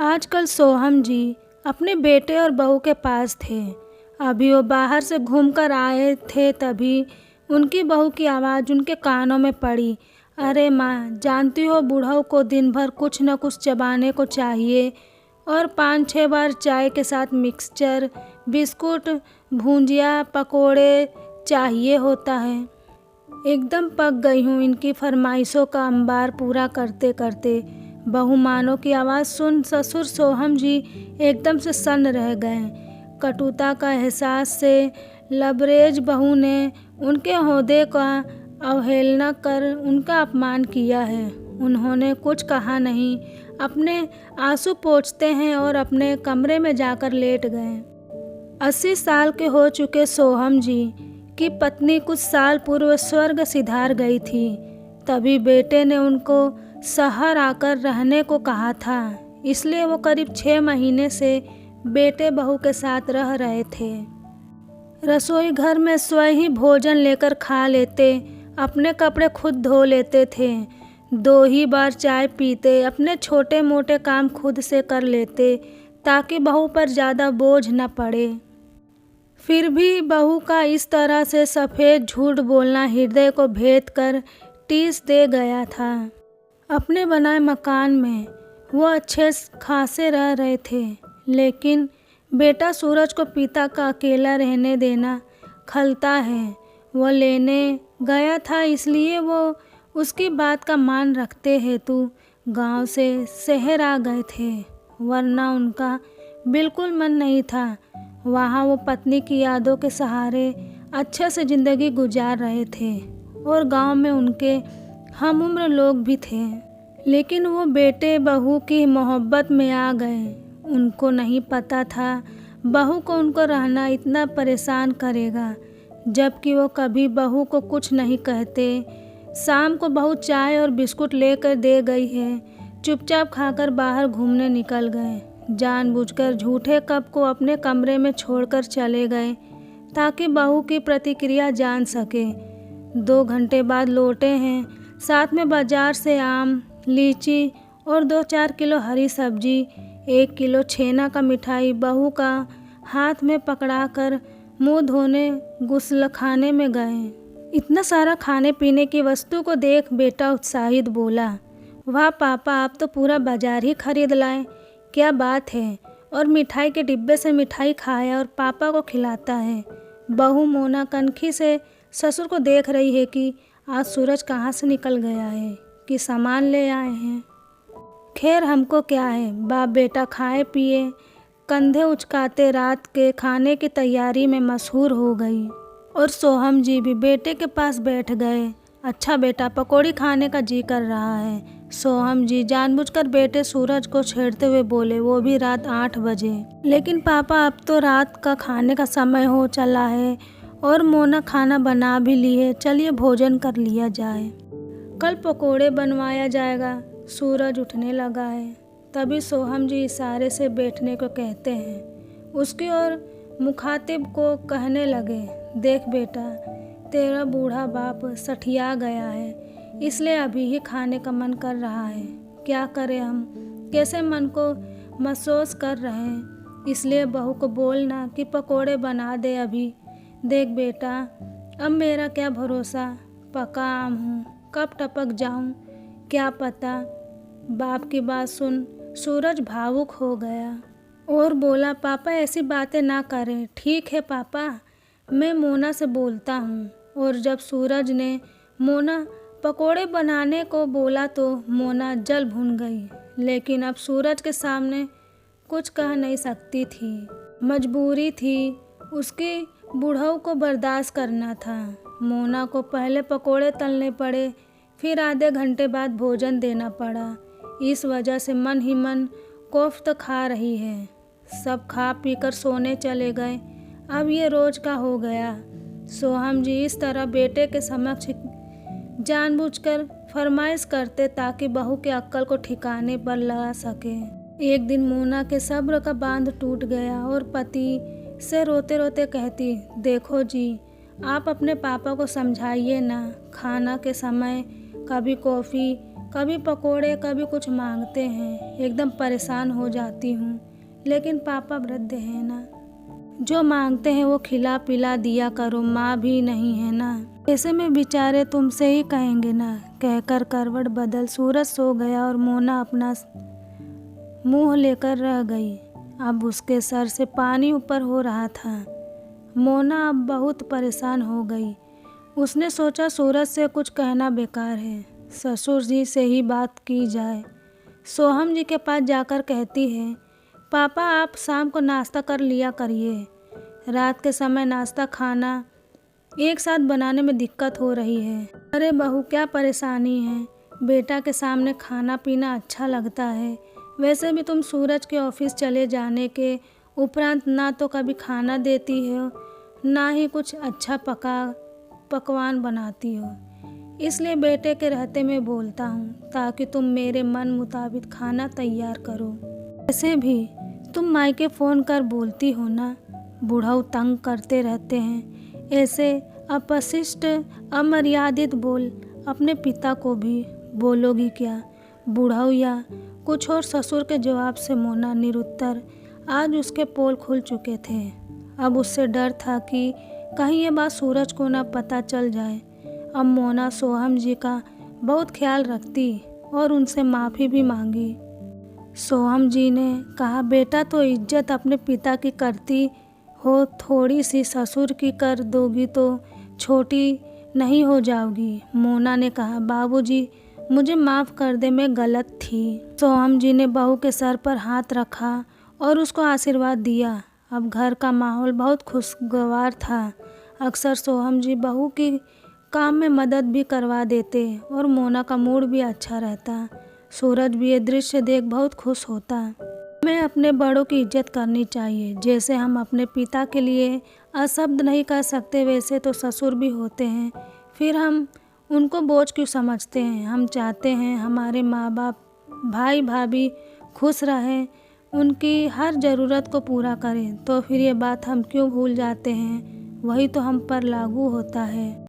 आजकल सोहम जी अपने बेटे और बहू के पास थे। अभी वो बाहर से घूमकर आए थे, तभी उनकी बहू की आवाज़ उनके कानों में पड़ी। अरे माँ, जानती हो बूढ़ों को दिन भर कुछ न कुछ चबाने को चाहिए और 5-6 बार चाय के साथ मिक्सचर, बिस्कुट, भुंजिया, पकोड़े चाहिए होता है। एकदम पक गई हूँ इनकी फरमाइशों का अंबार पूरा करते करते। बहू मानो की आवाज़ सुन ससुर सोहम जी एकदम से सन्न रह गए। कटुता का एहसास से लबरेज बहू ने उनके ओहदे का अवहेलना कर उनका अपमान किया है। उन्होंने कुछ कहा नहीं, अपने आंसू पोंछते हैं और अपने कमरे में जाकर लेट गए। 80 साल के हो चुके सोहम जी की पत्नी कुछ साल पूर्व स्वर्ग सिधार गई थी। तभी बेटे ने उनको शहर आकर रहने को कहा था, इसलिए वो करीब 6 महीने से बेटे बहू के साथ रह रहे थे। रसोई घर में स्वयं ही भोजन लेकर खा लेते, अपने कपड़े खुद धो लेते थे, 2 ही बार चाय पीते, अपने छोटे मोटे काम खुद से कर लेते ताकि बहू पर ज़्यादा बोझ न पड़े। फिर भी बहू का इस तरह से सफ़ेद झूठ बोलना हृदय को भेद कर टीस दे गया था। अपने बनाए मकान में वो अच्छे खासे रह रहे थे, लेकिन बेटा सूरज को पिता का अकेला रहने देना खलता है। वो लेने गया था, इसलिए वो उसकी बात का मान रखते हेतु गांव से शहर आ गए थे, वरना उनका बिल्कुल मन नहीं था। वहाँ वो पत्नी की यादों के सहारे अच्छे से ज़िंदगी गुजार रहे थे और गांव में उनके हमउम्र लोग भी थे, लेकिन वो बेटे बहू की मोहब्बत में आ गए। उनको नहीं पता था बहू को उनको रहना इतना परेशान करेगा, जबकि वो कभी बहू को कुछ नहीं कहते। शाम को बहू चाय और बिस्कुट लेकर दे गई है, चुपचाप खाकर बाहर घूमने निकल गए। जानबूझकर झूठे कप को अपने कमरे में छोड़कर चले गए ताकि बहू की प्रतिक्रिया जान सके। 2 घंटे बाद लौटे हैं, साथ में बाजार से आम, लीची और 2-4 किलो हरी सब्जी, 1 किलो छेना का मिठाई बहू का हाथ में पकड़ाकर मुंह धोने गुस्लखाने में गए। इतना सारा खाने पीने की वस्तु को देख बेटा उत्साहित बोला, वाह पापा, आप तो पूरा बाजार ही खरीद लाए, क्या बात है। और मिठाई के डिब्बे से मिठाई खाया और पापा को खिलाता है। बहू मोना कनखी से ससुर को देख रही है कि आज सूरज कहाँ से निकल गया है कि सामान ले आए हैं। खैर हमको क्या है, बाप बेटा खाए पिए कंधे उचकाते रात के खाने की तैयारी में मशहूर हो गई और सोहम जी भी बेटे के पास बैठ गए। अच्छा बेटा, पकौड़ी खाने का जी कर रहा है। सोहम जी जानबूझकर बेटे सूरज को छेड़ते हुए बोले, वो भी रात 8 बजे। लेकिन पापा, अब तो रात का खाने का समय हो चला है और मोना खाना बना भी ली है, चलिए भोजन कर लिया जाए, कल पकोड़े बनवाया जाएगा। सूरज उठने लगा है, तभी सोहम जी इशारे से बैठने को कहते हैं। उसकी ओर मुखातिब को कहने लगे, देख बेटा, तेरा बूढ़ा बाप सठिया गया है, इसलिए अभी ही खाने का मन कर रहा है। क्या करें हम, कैसे मन को महसूस कर रहे हैं, इसलिए बहू को बोलना कि पकोड़े बना दे अभी। देख बेटा, अब मेरा क्या भरोसा, पका आम हूँ, कब टपक जाऊँ क्या पता। बाप की बात सुन सूरज भावुक हो गया और बोला, पापा ऐसी बातें ना करें। ठीक है पापा, मैं मोना से बोलता हूँ। और जब सूरज ने मोना पकोड़े बनाने को बोला तो मोना जल भुन गई, लेकिन अब सूरज के सामने कुछ कह नहीं सकती थी। मजबूरी थी, उसकी बूढ़ऊ को बर्दाश्त करना था। मोना को पहले पकोड़े तलने पड़े, फिर आधे घंटे बाद भोजन देना पड़ा। इस वजह से मन ही मन कोफ्त खा रही है। सब खा पीकर सोने चले गए। अब ये रोज का हो गया। सोहम जी इस तरह बेटे के समक्ष जानबूझकर फरमाइश करते ताकि बहू के अक्ल को ठिकाने पर लगा सके। एक दिन मोना के सब्र का बांध टूट गया और पति से रोते रोते कहती, देखो जी, आप अपने पापा को समझाइए ना, खाना के समय कभी कॉफ़ी कभी पकोड़े कभी कुछ मांगते हैं, एकदम परेशान हो जाती हूँ। लेकिन पापा वृद्ध हैं ना, जो मांगते हैं वो खिला पिला दिया करो, माँ भी नहीं है ना, ऐसे में बेचारे तुमसे ही कहेंगे ना। कहकर करवट बदल सूरज सो गया और मोना अपना मुंह लेकर रह गई। अब उसके सर से पानी ऊपर हो रहा था। मोना अब बहुत परेशान हो गई। उसने सोचा सूरज से कुछ कहना बेकार है, ससुर जी से ही बात की जाए। सोहम जी के पास जाकर कहती है, पापा आप शाम को नाश्ता कर लिया करिए, रात के समय नाश्ता खाना एक साथ बनाने में दिक्कत हो रही है। अरे बहू क्या परेशानी है, बेटा के सामने खाना पीना अच्छा लगता है। वैसे भी तुम सूरज के ऑफिस चले जाने के उपरांत ना तो कभी खाना देती हो, ना ही कुछ अच्छा पकवान बनाती हो। इसलिए बेटे के रहते मैं बोलता हूँ ताकि तुम मेरे मन मुताबिक खाना तैयार करो। वैसे भी तुम मायके फ़ोन कर बोलती हो ना, बूढ़ऊ तंग करते रहते हैं। ऐसे अपशिष्ट अमर्यादित बोल अपने पिता को भी बोलोगी क्या? बूढ़ऊ या कुछ और ससुर के जवाब से मोना निरुत्तर। आज उसके पोल खुल चुके थे। अब उससे डर था कि कहीं ये बात सूरज को ना पता चल जाए। अब मोना सोहम जी का बहुत ख्याल रखती और उनसे माफ़ी भी मांगी। सोहम जी ने कहा, बेटा तो इज्जत अपने पिता की करती हो, थोड़ी सी ससुर की कर दोगी तो छोटी नहीं हो जाओगी। मोना ने कहा, बाबूजी मुझे माफ़ कर दे, मैं गलत थी। सोहम जी ने बहू के सर पर हाथ रखा और उसको आशीर्वाद दिया। अब घर का माहौल बहुत खुशगवार था। अक्सर सोहम जी बहू की काम में मदद भी करवा देते और मोना का मूड भी अच्छा रहता। सूरज भी ये दृश्य देख बहुत खुश होता। हमें अपने बड़ों की इज्जत करनी चाहिए। जैसे हम अपने पिता के लिए अशब्द नहीं कर सकते, वैसे तो ससुर भी होते हैं, फिर हम उनको बोझ क्यों समझते हैं। हम चाहते हैं हमारे माँ बाप भाई भाभी खुश रहें, उनकी हर ज़रूरत को पूरा करें, तो फिर ये बात हम क्यों भूल जाते हैं। वही तो हम पर लागू होता है।